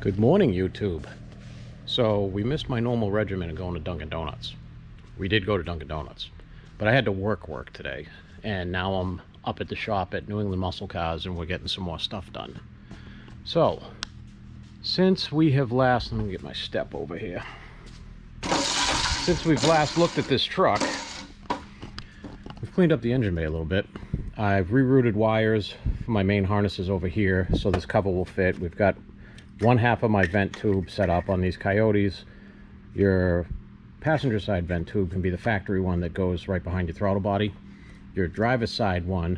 Good morning, YouTube. So we missed my normal regimen of going to Dunkin' Donuts. We did go to Dunkin' Donuts, but I had to work today, and now I'm up at the shop at New England Muscle Cars, and we're getting some more stuff done. So since we have last, let me get my step over here. Since we've last looked at this truck, we've cleaned up the engine bay a little bit. I've rerouted wires for my main harnesses over here so this cover will fit. We've got one half of my vent tube set up on these Coyotes. Your passenger side vent tube can be the factory one that goes right behind your throttle body. Your driver's side one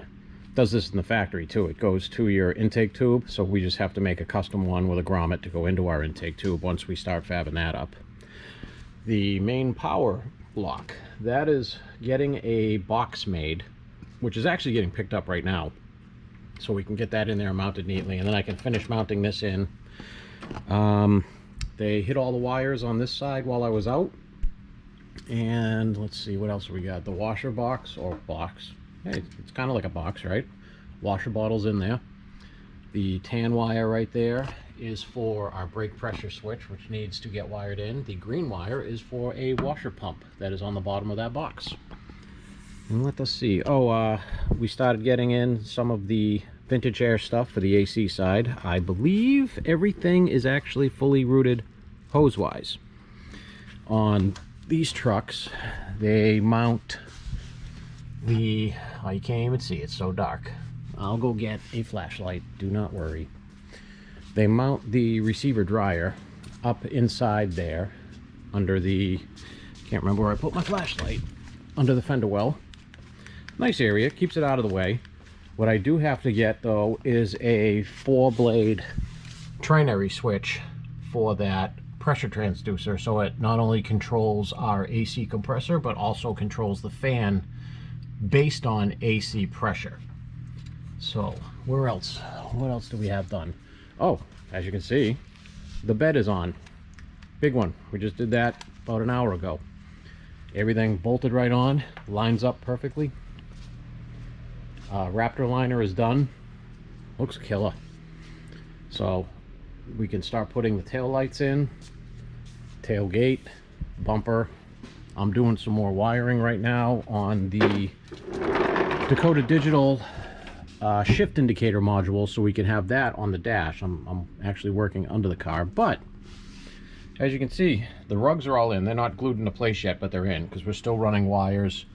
does this in the factory too. It goes to your intake tube, so we just have to make a custom one with a grommet to go into our intake tube once we start fabbing that up. The main power block, that is getting a box made, which is actually getting picked up right now, so we can get that in there mounted neatly, and then I can finish mounting this in. They hit all the wires on this side while I was out, and let's see what else we got. The washer box, or box, hey, it's kind of like a box, right? Washer bottles in there. The tan wire right there is for our brake pressure switch, which needs to get wired in. The green wire is for a washer pump that is on the bottom of that box. And let us see. We started getting in some of the vintage air stuff for the AC side. I believe everything is actually fully routed hose-wise. On these trucks, they mount the... oh, you can't even see, it's so dark. I'll go get a flashlight, do not worry. They mount the receiver dryer up inside there under the... can't remember where I put my flashlight. Under the fender well. Nice area, keeps it out of the way. What I do have to get, though, is a 4-blade trinary switch for that pressure transducer, so it not only controls our AC compressor, but also controls the fan based on AC pressure. So, where else? What else do we have done? Oh, as you can see, the bed is on. Big one. We just did that about an hour ago. Everything bolted right on, lines up perfectly. Raptor liner is done. Looks killer. So we can start putting the tail lights in, tailgate, bumper. I'm doing some more wiring right now on the Dakota Digital shift indicator module, so we can have that on the dash. I'm actually working under the car, but as you can see, the rugs are all in. They're not glued into place yet, but they're in because we're still running wires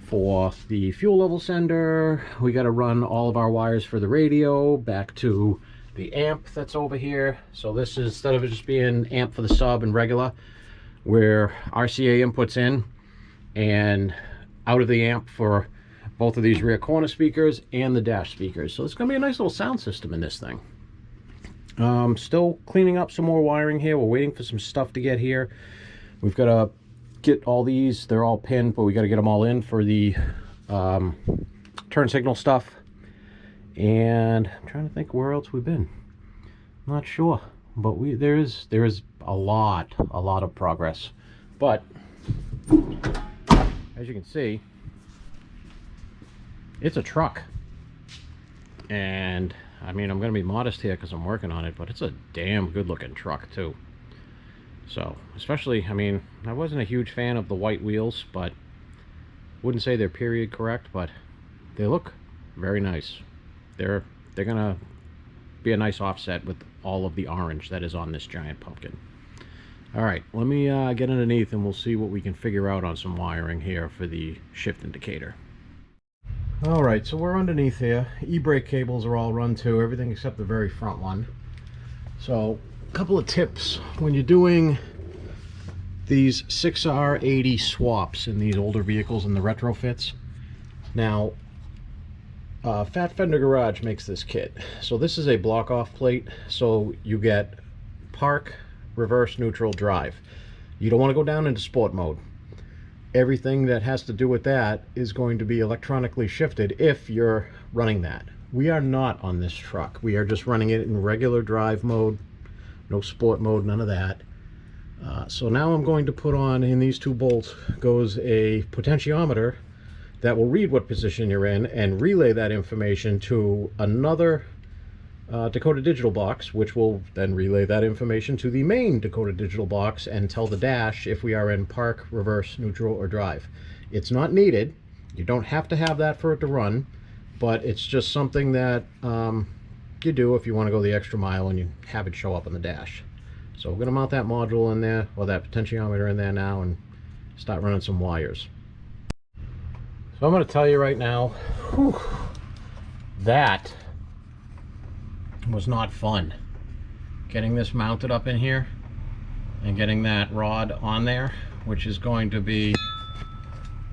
for the fuel level sender. We got to run all of our wires for the radio back to the amp that's over here. So this is, instead of it just being amp for the sub and regular, where RCA inputs in and out of the amp for both of these rear corner speakers and the dash speakers. So it's gonna be a nice little sound system in this thing. Still cleaning up some more wiring here. We're waiting for some stuff to get here. We've got to get all these, they're all pinned, but we got to get them all in for the turn signal stuff. And I'm trying to think where else we've been. Not sure, but there is a lot of progress. But as you can see, it's a truck, and I mean, I'm gonna be modest here because I'm working on it, but it's a damn good looking truck too. So, especially, I mean, I wasn't a huge fan of the white wheels, but wouldn't say they're period correct, but they look very nice. They're gonna be a nice offset with all of the orange that is on this giant pumpkin. All right, let me get underneath and we'll see what we can figure out on some wiring here for the shift indicator. All right, so we're underneath here. E-brake cables are all run too, everything except the very front one. So, a couple of tips when you're doing these 6R80 swaps in these older vehicles and the retrofits. Now, Fat Fender Garage makes this kit. So this is a block off plate, so you get park, reverse, neutral, drive. You don't want to go down into sport mode. Everything that has to do with that is going to be electronically shifted if you're running that. We are not on this truck. We are just running it in regular drive mode. No sport mode, none of that. So now I'm going to put on, in these two bolts goes a potentiometer that will read what position you're in and relay that information to another Dakota Digital box, which will then relay that information to the main Dakota Digital box and tell the dash if we are in park, reverse, neutral, or drive. It's not needed. You don't have to have that for it to run, but it's just something that you do if you want to go the extra mile and you have it show up on the dash. So we're going to mount that module in there, or that potentiometer in there now, and start running some wires. So I'm going to tell you right now, whew, that was not fun. Getting this mounted up in here and getting that rod on there, which is going to be,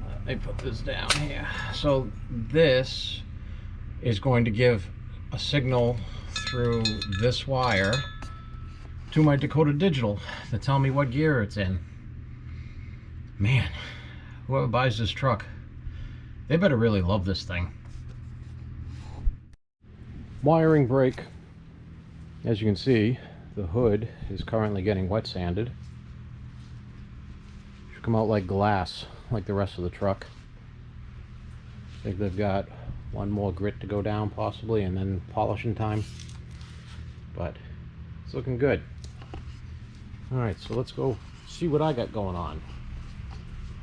let me put this down here. So this is going to give a signal through this wire to my Dakota Digital to tell me what gear it's in. Man, whoever buys this truck, they better really love this thing. Wiring break. As you can see, the hood is currently getting wet sanded. Should come out like glass, like the rest of the truck. I think they've got one more grit to go down possibly, and then polishing time. But it's looking good. Alright, so let's go see what I got going on.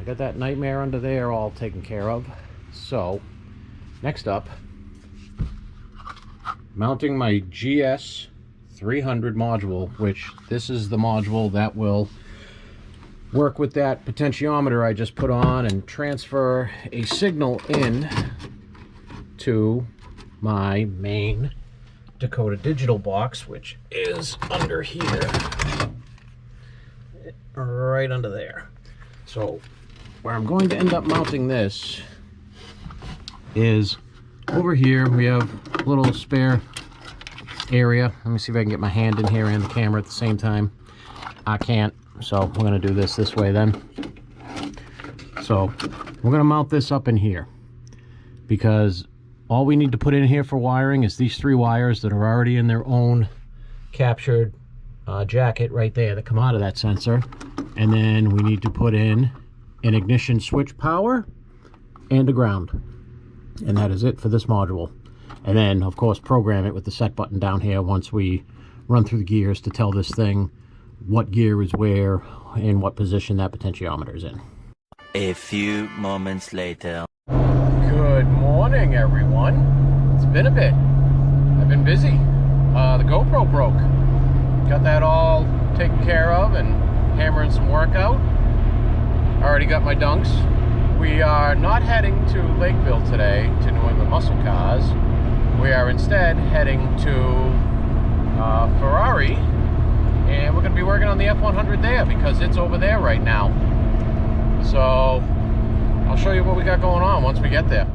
I got that nightmare under there all taken care of. So, next up, mounting my GS 300 module, which this is the module that will work with that potentiometer I just put on and transfer a signal in to my main Dakota Digital box, which is under here, right under there. So where I'm going to end up mounting this is over here. We have a little spare area. Let me see if I can get my hand in here and the camera at the same time. I can't, so we're going to do this way then. So we're going to mount this up in here, because all we need to put in here for wiring is these 3 wires that are already in their own captured jacket right there that come out of that sensor. And then we need to put in an ignition switch power and a ground. And that is it for this module. And then, of course, program it with the set button down here once we run through the gears to tell this thing what gear is where and what position that potentiometer is in. A few moments later. Good morning, everyone. It's been a bit. I've been busy. The GoPro broke. Got that all taken care of and hammering some work out. Already got my dunks. We are not heading to Lakeville today to New England Muscle Cars. We are instead heading to Ferrari, and we're going to be working on the F100 there because it's over there right now. So I'll show you what we got going on once we get there.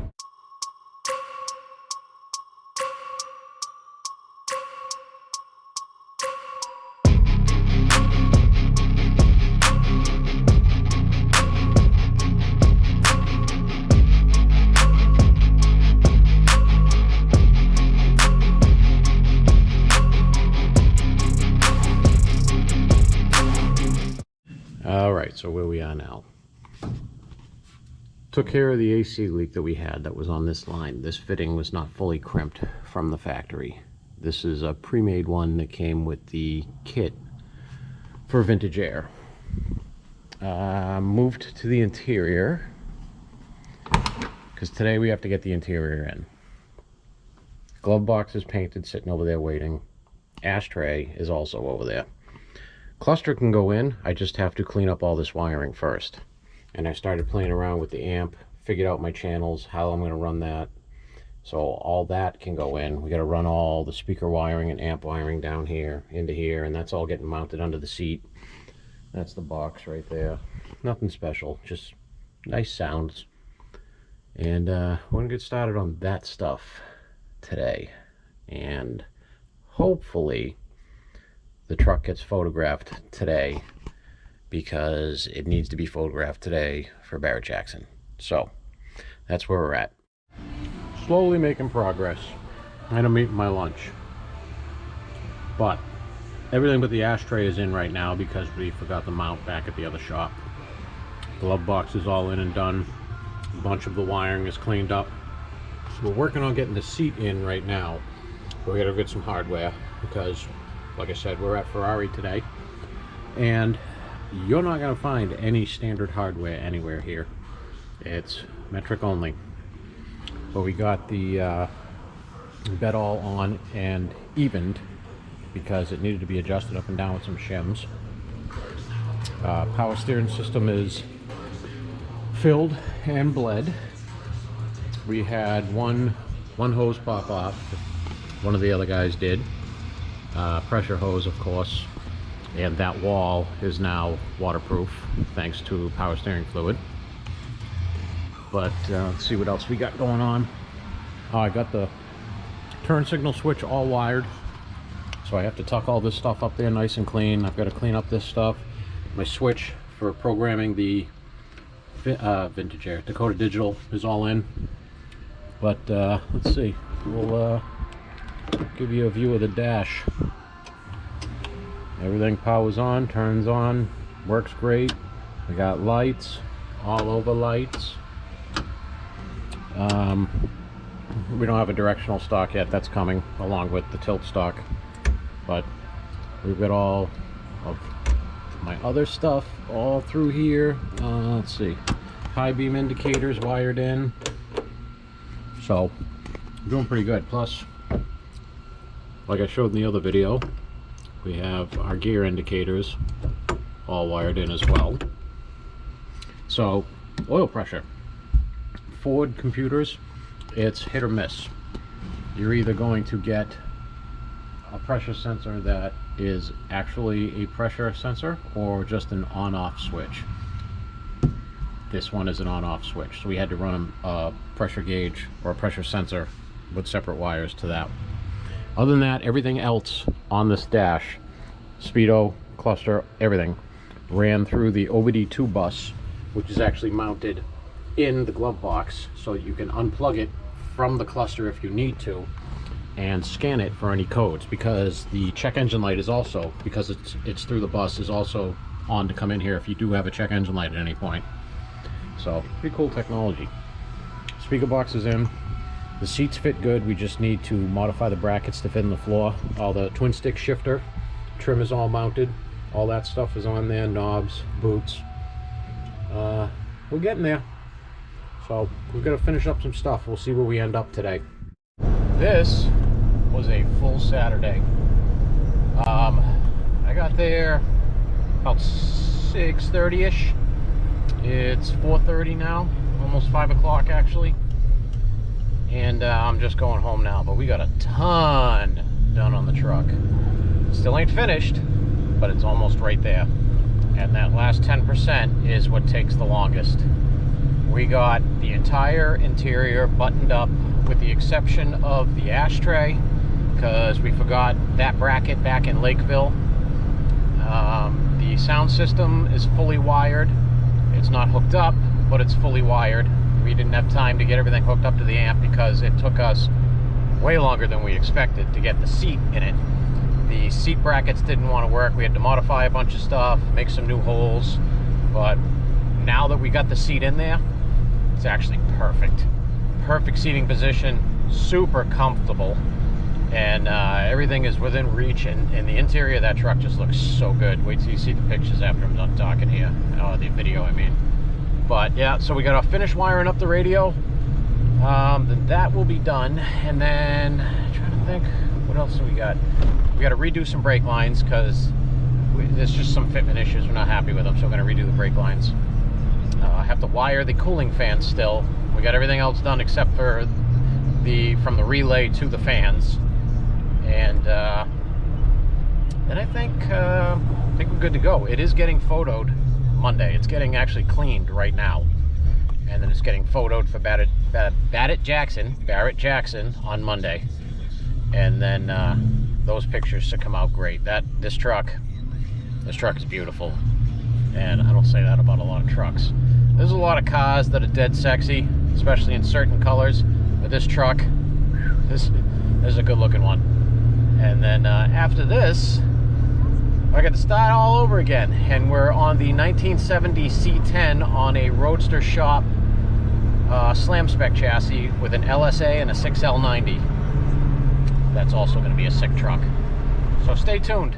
Alright, so where we are now. Took care of the AC leak that we had that was on this line. This fitting was not fully crimped from the factory. This is a pre-made one that came with the kit for Vintage Air. Moved to the interior, because today we have to get the interior in. Glove box is painted, sitting over there waiting. Ashtray is also over there. Cluster can go in. I just have to clean up all this wiring first. And I started playing around with the amp, figured out my channels, how I'm going to run that. So all that can go in. We got to run all the speaker wiring and amp wiring down here into here, and that's all getting mounted under the seat. That's the box right there. Nothing special, just nice sounds. And we're going to get started on that stuff today. And hopefully the truck gets photographed today, because it needs to be photographed today for Barrett Jackson. So that's where we're at. Slowly making progress. I'm eating my lunch, but everything but the ashtray is in right now because we forgot the mount back at the other shop. Glove box is all in and done. A bunch of the wiring is cleaned up. So we're working on getting the seat in right now. We're gonna get some hardware because, like I said, we're at Ferrari today, and you're not gonna find any standard hardware anywhere here. It's metric only. But we got the bed all on and evened because it needed to be adjusted up and down with some shims. Power steering system is filled and bled. We had one hose pop off. One of the other guys did. Pressure hose, of course. And that wall is now waterproof thanks to power steering fluid. But let's see what else we got going on. I got the turn signal switch all wired, so I have to tuck all this stuff up there nice and clean. I've got to clean up this stuff. My switch for programming the vintage air Dakota Digital is all in. But let's see, we'll give you a view of the dash. Everything powers on, turns on, works great. We got lights, all over lights. We don't have a directional stock yet. That's coming along with the tilt stock. But we've got all of my other stuff all through here. Let's see, high beam indicators wired in. So I'm doing pretty good. Plus, like I showed in the other video, we have our gear indicators all wired in as well. So oil pressure. Ford computers, it's hit or miss. You're either going to get a pressure sensor that is actually a pressure sensor or just an on-off switch. This one is an on-off switch, so we had to run a pressure gauge or a pressure sensor with separate wires to that. Other than that, everything else on this dash, speedo, cluster, everything, ran through the OBD2 bus, which is actually mounted in the glove box, so you can unplug it from the cluster if you need to and scan it for any codes, because the check engine light is also, because it's through the bus, is also on to come in here if you do have a check engine light at any point. So pretty cool technology. Speaker box is in. The seats fit good. We just need to modify the brackets to fit in the floor. All the twin stick shifter trim is all mounted. All that stuff is on there. Knobs, boots. We're getting there. So we're gonna finish up some stuff. We'll see where we end up today. This was a full Saturday. I got there about 6:30ish. It's 4:30 now, almost 5 o'clock actually. And I'm just going home now, but we got a ton done on the truck. Still ain't finished, but it's almost right there. And that last 10% is what takes the longest. We got the entire interior buttoned up with the exception of the ashtray, because we forgot that bracket back in Lakeville. The sound system is fully wired. It's not hooked up, but it's fully wired. We didn't have time to get everything hooked up to the amp because it took us way longer than we expected to get the seat in it. The seat brackets didn't want to work. We had to modify a bunch of stuff, make some new holes, but now that we got the seat in there, it's actually perfect. Perfect seating position, super comfortable, and everything is within reach, and the interior of that truck just looks so good. Wait till you see the pictures after I'm done talking here, the video I mean. But yeah, so we got to finish wiring up the radio, then that will be done, and then I'm trying to think, what else do we got? We got to redo some brake lines because there's just some fitment issues. We're not happy with them, so we're going to redo the brake lines. I have to wire the cooling fans still. We got everything else done except for from the relay to the fans, and then I think we're good to go. It is getting photoed Monday. It's getting actually cleaned right now, and then it's getting photoed for Barrett Jackson on Monday, and then those pictures should come out great. This truck is beautiful, and I don't say that about a lot of trucks. There's a lot of cars that are dead sexy, especially in certain colors, but this truck, this is a good looking one. And then after this, I got to start all over again, and we're on the 1970 C10 on a Roadster Shop slam spec chassis with an LSA and a 6L90. that's also going to be a sick truck. So stay tuned.